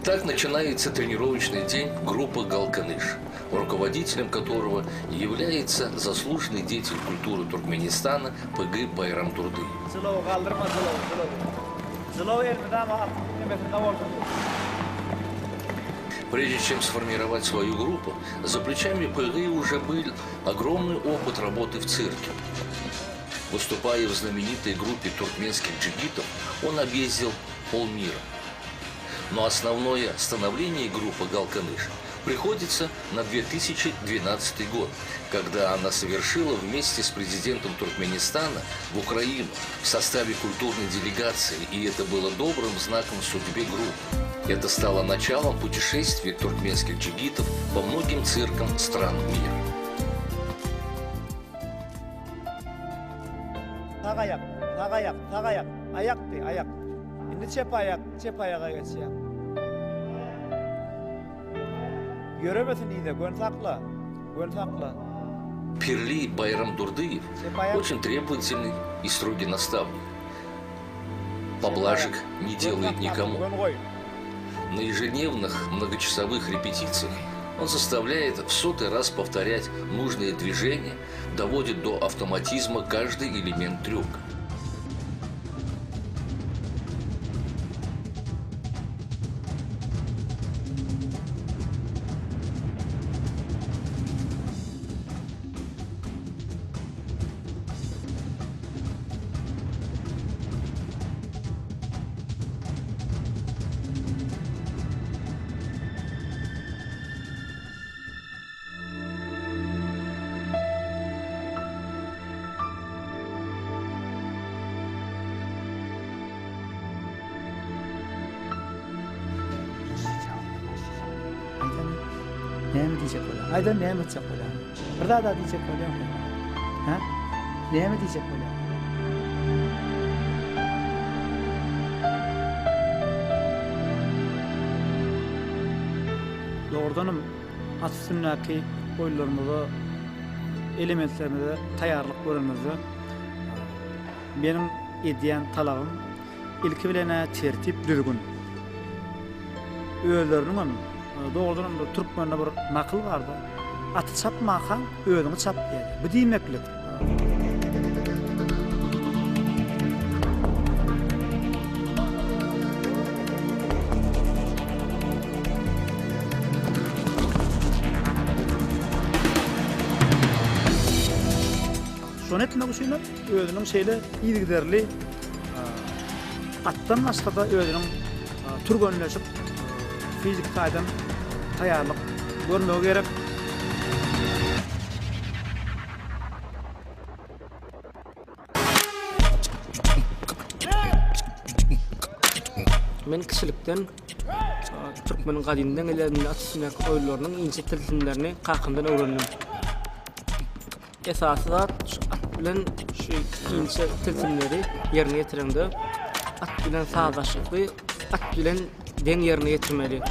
Так начинается тренировочный день группы «Галканыш», руководителем которого является заслуженный деятель культуры Туркменистана П.Г. Байрам Турдыев. Прежде чем сформировать свою группу, за плечами П.Г. уже был огромный опыт работы в цирке. Выступая в знаменитой группе туркменских джигитов, он объездил полмира. Но основное становление группы «Галканыш» приходится на 2012 год, когда она совершила вместе с президентом Туркменистана в Украину в составе культурной делегации, и это было добрым знаком в судьбе группы. Это стало началом путешествий туркменских джигитов по многим циркам стран мира. Şimdi çep ayağa geçiyor. Göremesin iyi de, gön sakla. Пирли Байрам Турдыев очень требовательный и строгий наставник. Поблажек не делает никому. На ежедневных многочасовых репетициях он заставляет в сотый раз повторять нужные движения, доводит до автоматизма каждый элемент трюка. Ne mi diyecek ola? Aydan ne mi diyecek ola? Burada da diyecek ola mı? Ha? Ne mi diyecek ola? Doğrudanım at üstündeki oyunlarımızda, elementlerimizde tayarlık görünmezdi. Benim ediyen talabım ilki bilene tertip düzgün. Öğülerinin doğrudan Türkmen'de bir nakıl vardı. Atı çapmakan öğünü çap diye. Bu demeklik. Şunu etmek için öğünün şeyle iyiliklerli attan başka da öğünün türgönleşip fizik kaydan tayarlık görmeye gerek. Men kişilikten Türkmen gadimden ellerinin atışındaki oyunlarının ince tilsimlerini kakından öğrendim. Esası da at bilen şu ince tilsimleri yerine getirende at bilen sağdaşlıklı, at bilen den yerine getirmeli.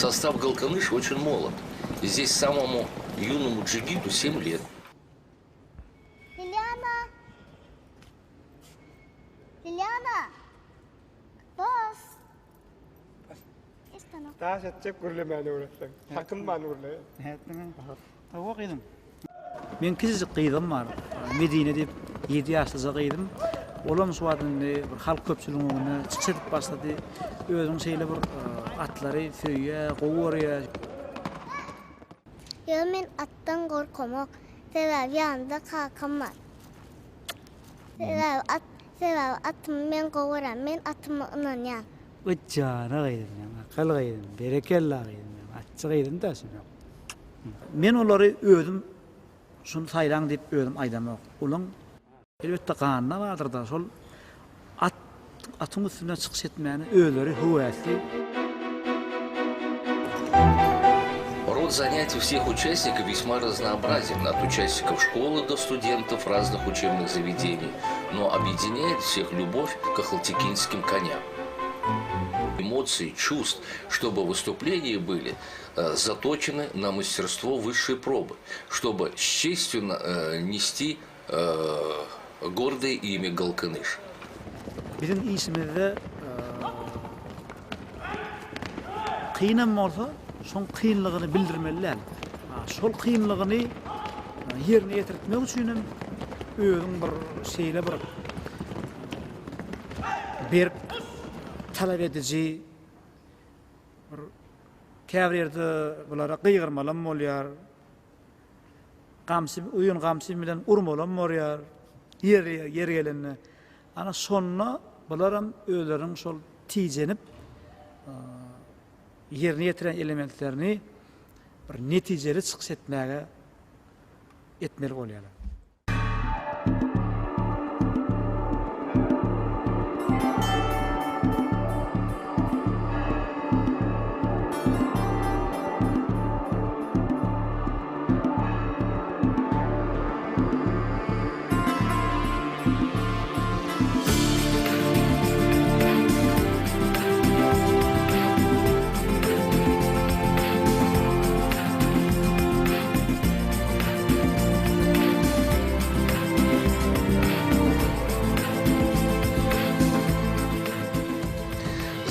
Состав «Галканыш» очень молод. Здесь самому юному джигиту 7 лет. Liliana, boss. Ta setçek gürlemeni uğraşsak. Sakın bana uğrayın. Tavuk yedim. Ben küçücük kıydım var. Medine'de 7 yaşta kıydım. Olam suadında bir halk köpçülüğüne çıkıp başladı. Özün şeyle bir atları föye, kovuya. Ya men attan korkamak. Sebebi yanında kalkam var. Sebebi atım men kovuram. Men atımı ınanyan. Uçağına kıydım ya. Kalgaydım, berekellagıydım, aççygıydım da şunu. Men olary özüm şunu saýlan diýip özüm aýdamak. Ulan elbetde ganyna bardyr da şol atyň üstüne çykyş etmäni özleri hüwäsli. Род занятий всех участников весьма разнообразен, от участников школы до студентов разных учебных заведений, но объединяет всех любовь к ахалтекинским коням. Эмоций, чувств, чтобы выступления были заточены на мастерство высшей пробы, чтобы с честью нести гордое имя Галкыныш. Bizim işimizde kıyınam olsa son kıyınlığını bildirmeliler. Sol kıyınlığını yerine getirmek için özün bir şeyle bir talep edici bir käbirde bulara kıygırmalam bolýar. Uyun gamsy bilen urmalam bolýar. Yer gelenine. Ana sonra bularam özleriň şol tijenip yerine getiren elementlerini bir netijeli çykyş etmäge etmeli bolýarlar.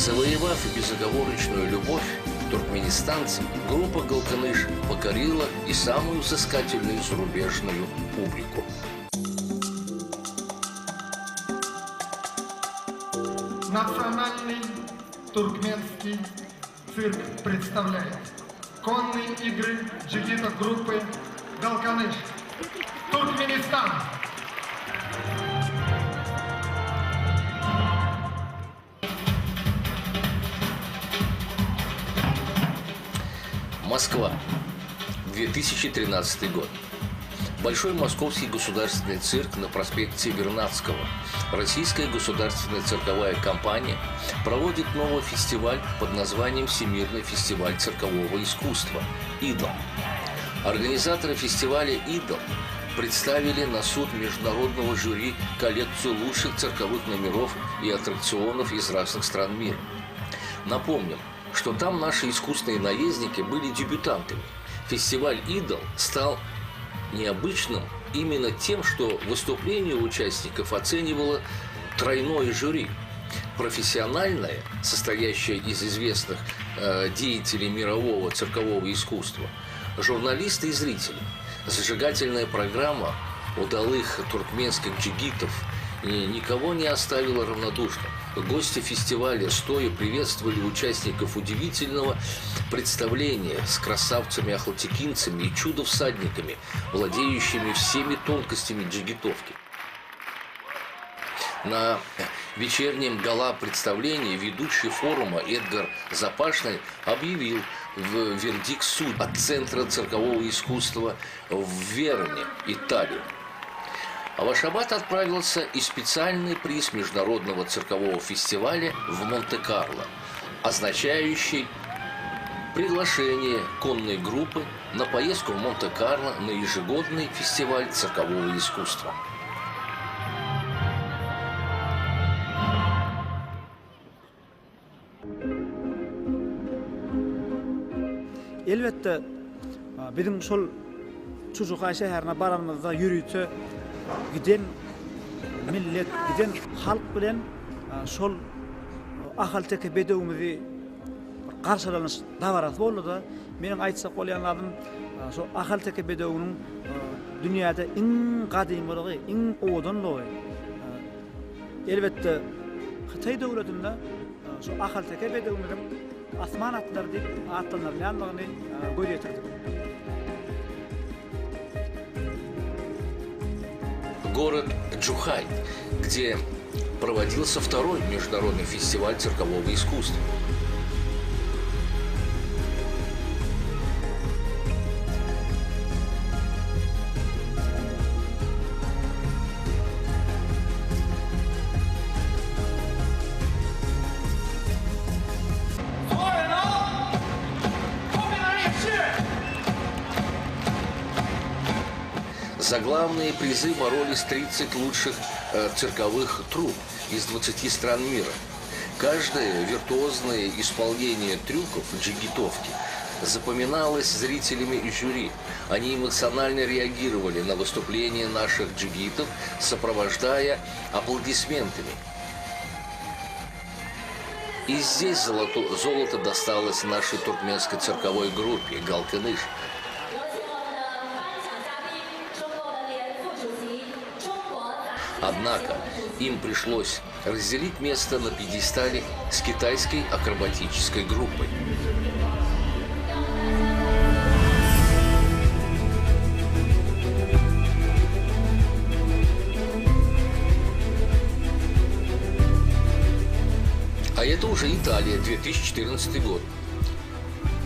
Завоевав безоговорочную любовь туркменистанцам, группа Галкыныш покорила и самую взыскательную зарубежную публику. Национальный туркменский цирк представляет конные игры джигитов группы Галкыныш. Туркменистан. Москва. 2013 год. Большой московский государственный цирк на проспекте Вернадского. Российская государственная цирковая компания проводит новый фестиваль под названием «Всемирный фестиваль циркового искусства» «Идол». Организаторы фестиваля «Идол» представили на суд международного жюри коллекцию лучших цирковых номеров и аттракционов из разных стран мира. Напомним, что там наши искусные наездники были дебютантами. Фестиваль «Идол» стал необычным именно тем, что выступление участников оценивало тройное жюри. Профессиональное, состоящее из известных деятелей мирового циркового искусства, журналисты и зрители. Зажигательная программа удалых туркменских джигитов никого не оставила равнодушным. Гости фестиваля стоя приветствовали участников удивительного представления с красавцами-ахалтекинцами и чудо-всадниками, владеющими всеми тонкостями джигитовки. На вечернем гала-представлении ведущий форума Эдгар Запашный объявил вердикт суд от Центра циркового искусства в Вероне, Италия. А в Ашхабад отправился и специальный приз Международного циркового фестиваля в Монте-Карло, означающий приглашение конной группы на поездку в Монте-Карло на ежегодный фестиваль циркового искусства. Elbette bizim şol Çuçukay şäherine baramyzda ýürüýse giden millet, giden halk bilen şol ahalteke bedewimizi karşılanyş dawarat boldy da meniň aýtsak bolýanlarym şo ahalteke bedewiniň dünýäde iň gadymlygy, iň odanlygy. Elbette Hytaý döwletinde şo ahalteke bedewimiň asman atlar diýip atlanýanlygyny görýärdik. Город Джухай, где проводился второй международный фестиваль циркового искусства. За главные призы боролись 30 лучших цирковых труп из 20 стран мира. Каждое виртуозное исполнение трюков джигитовки запоминалось зрителями и жюри. Они эмоционально реагировали на выступления наших джигитов, сопровождая аплодисментами. И здесь золото досталось нашей туркменской цирковой группе «Галкыныш». Однако им пришлось разделить место на пьедестале с китайской акробатической группой. А это уже Италия, 2014 год.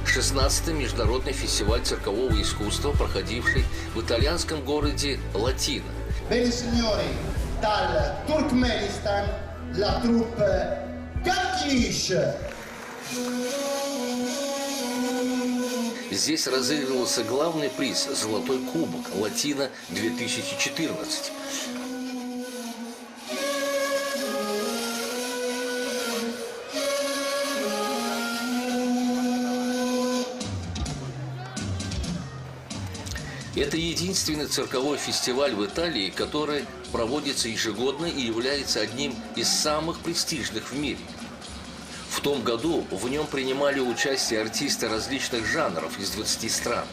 16-й международный фестиваль циркового искусства, проходивший в итальянском городе Латино. Bene signori, dal Turkmenistan la troupe Галкыныш. Здесь разыгрывался главный приз – «Золотой кубок» Латино 2014. Это единственный цирковой фестиваль в Италии, который проводится ежегодно и является одним из самых престижных в мире. В том году в нем принимали участие артисты различных жанров из 20 стран.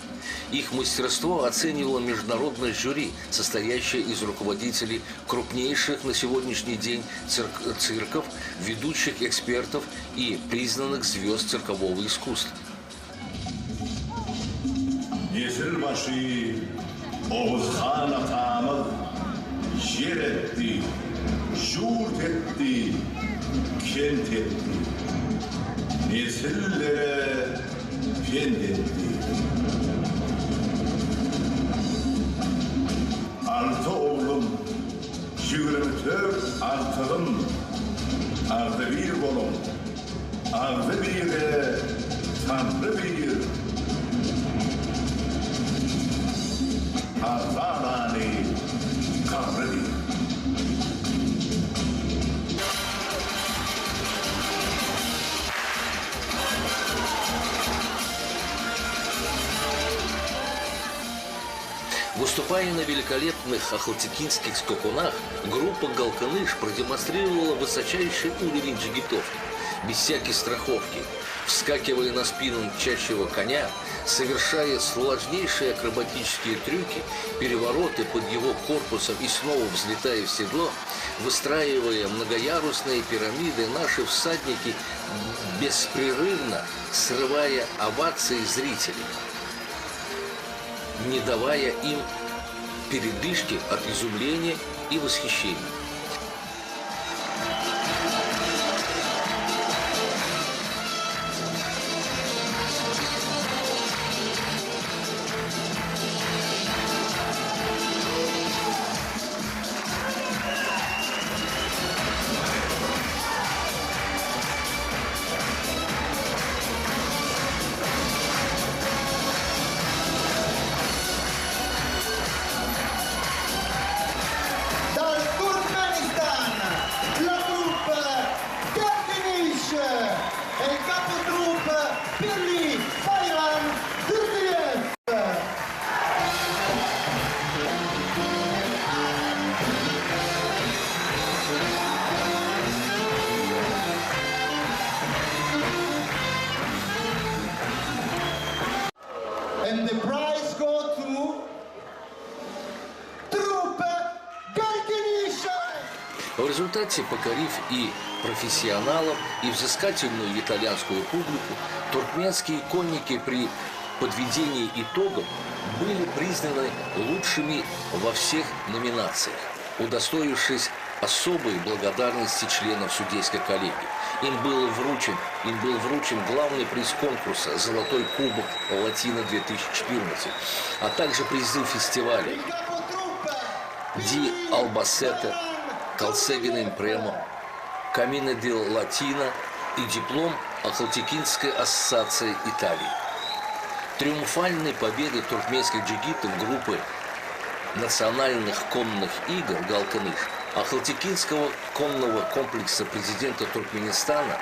Их мастерство оценивало международное жюри, состоящее из руководителей крупнейших на сегодняшний день цирков, ведущих экспертов и признанных звезд циркового искусства. Yeşilbaşı Oğuzhan atamız yer etti, yurt etti, kent etti. Nesillere fend etti. Altı oğlum, 24 artığım, ardı bir kolum, ardı bir de tanrı bir. Azanani Kabredi. Выступая на великолепных ахалтекинских скакунах, группа «Галкыныш» продемонстрировала высочайший уровень джигитовки, без всякой страховки, вскакивая на спину мчащего коня, совершая сложнейшие акробатические трюки, перевороты под его корпусом и снова взлетая в седло, выстраивая многоярусные пирамиды, наши всадники беспрерывно срывая овации зрителей, не давая им передышки от изумления и восхищения. Dal Turkmenistan la troupe Галкыныш e il capotroupe Pirli Bayram Türkiyev. And the prize go to troupe Галкыныш. В результате, покорив и профессионалов, и взыскательную итальянскую публику, туркменские конники при подведении итогов были признаны лучшими во всех номинациях, удостоившись особой благодарности членов судейской коллегии. Им был вручен главный приз конкурса «Золотой кубок Латино-2014», а также призы фестиваля «Ди Албасете», «Колсегена Импремо», «Камино ди Латино» и диплом Ахалтекинской ассоциации Италии. Триумфальной победы туркменских джигитов группы национальных конных игр «Галканыш» Ахалтекинского конного комплекса президента Туркменистана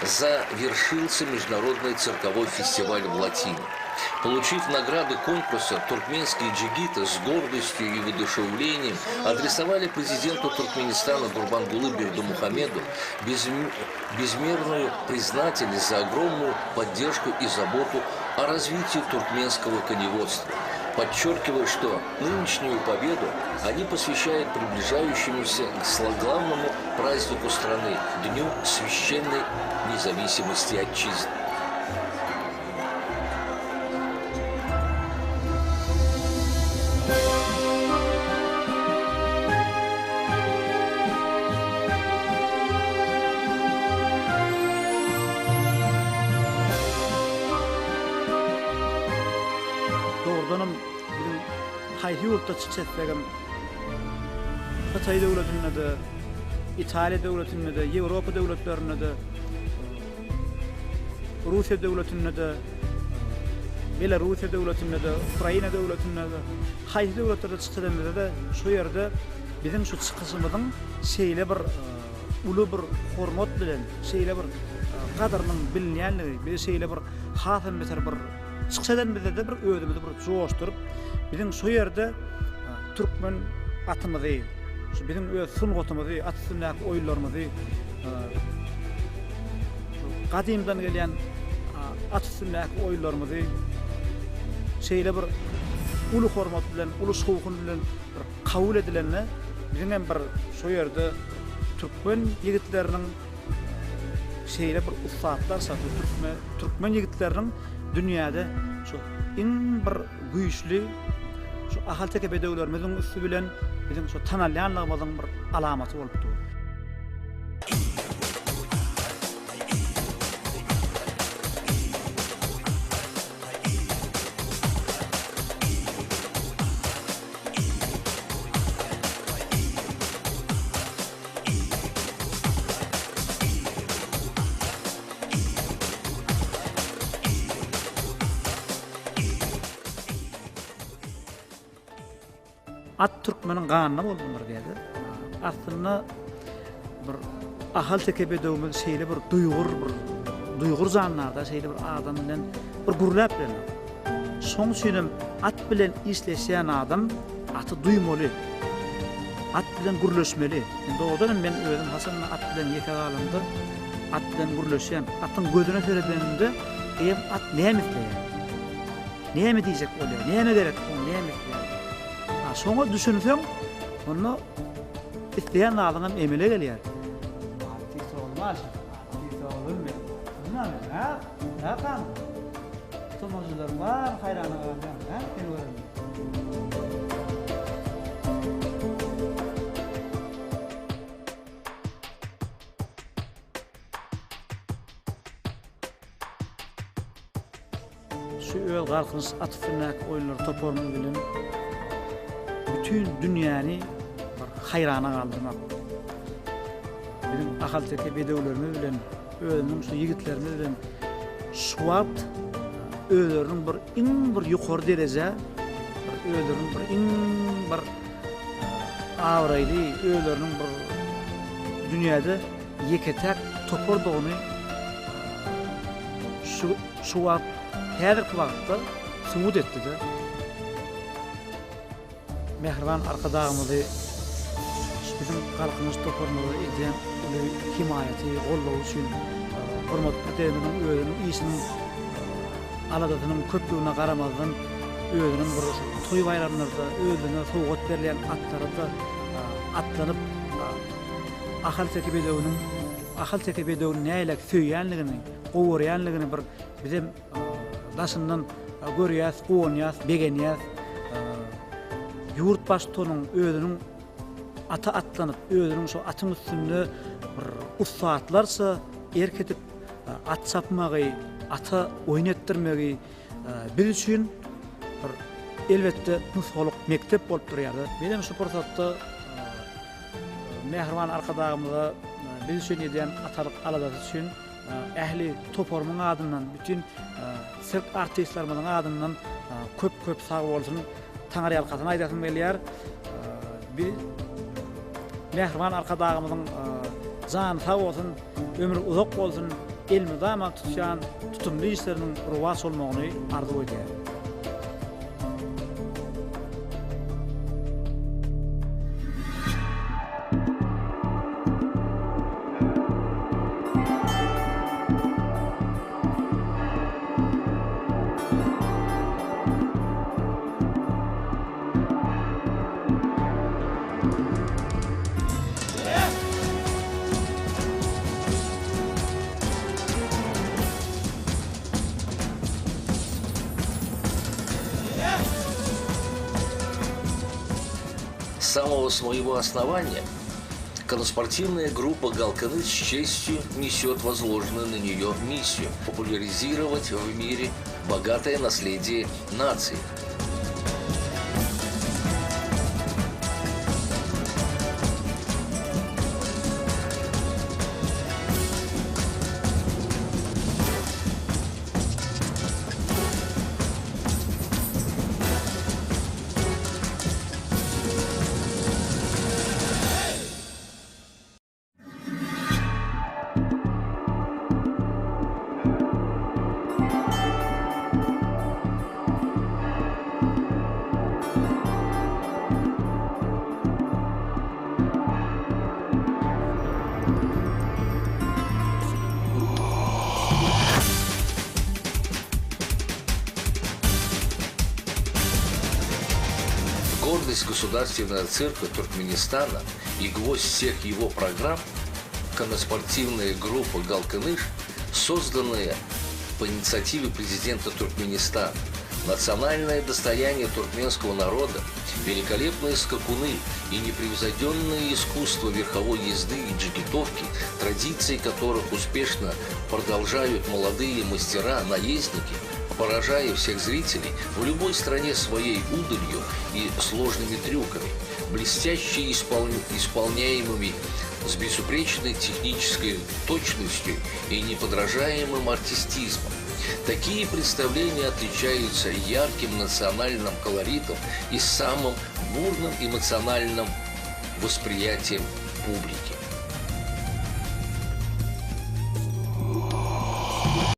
завершился международный цирковой фестиваль в Латине. Получив награды конкурса, туркменские джигиты с гордостью и воодушевлением адресовали президенту Туркменистана Гурбангулы Бердымухамеду безмерную признательность за огромную поддержку и заботу о развитии туркменского коневодства, подчеркивая, что нынешнюю победу они посвящают приближающемуся к главному празднику страны – Дню священной независимости отчизны. Doğrudanım bizim hayli yurtta çıksetlegim Hatay devletinde de, İtalya devletinde de, Avrupa devletlerinde de, Rusya devletinde de, Belarusya devletinde de, Ukrayna devletinde de, hayli devletlerde çıksetlemede de şu yerde bizim şu çıkışımızın şeyle bir ulu bir hormat bilen, şeyle bir kadarının bilinýänligi, bir şeyle bir hasam beter bir çıksadan bize de bir özümüzü bir joşturup bizim şu yerde Türkmen atımızı, bizim öz sungatımızı, at sünnak oylarımızı kadimden gelen at sünnak oylarımızı şeyle bir ulu hormat bilen, ulu şowkun bilen bir kabul edilenle bizim bir şu yerde Türkmen yigitlerinin şeyle bir ustaatlar satı Türkmen yigitlerinin dünyada şu en bir güýçli şu ahalteke bedewlerimizin üstü bilen bizim şu tanalýanlygymyzyň bir alamaty bolupdy. At Türkmenin ganyna boldylar diýdi. Aslında bir ahal tekebedewmiz şeýle bir duýgur zanlarda şeýle bir adam bilen bir gurlap bilen. Soň üçin at bilen isleşýän adam aty duýmaly. At bilen gurleşmeli. Indi odan men özüm Hasan at bilen ýeke galandy. At bilen gurleşýän, atyň gözüne seredende at näme diýär? Näme diýjek bolýar? Näme gerek? Näme diýär? Soňa düşünsem, onu isteýän adamam emele gelýär. Artist olmaz. Artist olmaz. Näme? Ha kan. Tomajlar var, hayrana galan, ha? Ben görem. Şu öl galkyny atfynak oýunlar topormy bilen bütün dünýäni hayrana galdyrmak. Bizim ahalteke bedewlerimiz bilen, özüniň şu yigitlerimiz bilen şuwat özleriniň bir bir ýokary derejä, özleriniň bir bir awraýly, özleriniň bir dünýäde ýeketek topordygyny şu şuwat häzirki wagtda subut etdi. Mehriban arkadaşımızı bizim halkımız toparmalı edýän himayaty, gollaw üçin hormat etýändiň özüniň isiniň aladatynyň köplüğine garamazdan özüniň bir toý bayramlarda özüne sowgat berilýän atlarynda atlanyp ahal tekebedewniň näýlek söýýänligini, gowurýanligini bir bizim daşyndan görýäs, gowanýas, begenýäs. Yurt baştonuň özüniň ata atlanyp, özüniň şu atyň üstünde bir ustaatlarsa erketip at çapmagy, ata oýnetdirmegi biz üçin bir elbetde nusgalyk mektep bolup durýar. Benim şu pursatda mehriban arkadaşymyza biz üçin edýän atalyk aladaty üçin ähli topormyň adyndan bütün sirk artistlerimiň adyndan köp sag bolsun Taňary ýalkasyny aýdasym gelýär. Bir mehriban arkadağımızın jan sag bolsun, ömür uzak bolsun, elmi dama tutuşan tutumly işleriniň ruwas bolmagyny arzu edýär. С самого своего основания конноспортивная группа «Галканыч» с честью несет возложенную на нее миссию – популяризировать в мире богатое наследие нации. Гордость государственного цирка Туркменистана и гвоздь всех его программ – конноспортивная группа «Галканыч», созданная по инициативе президента Туркменистана, национальное достояние туркменского народа, великолепные скакуны и непревзойденное искусство верховой езды и джигитовки, традиции которых успешно продолжают молодые мастера-наездники, поражая всех зрителей в любой стране своей удалью и сложными трюками, блестяще исполняемыми с безупречной технической точностью и неподражаемым артистизмом. Такие представления отличаются ярким национальным колоритом и самым бурным эмоциональным восприятием публики.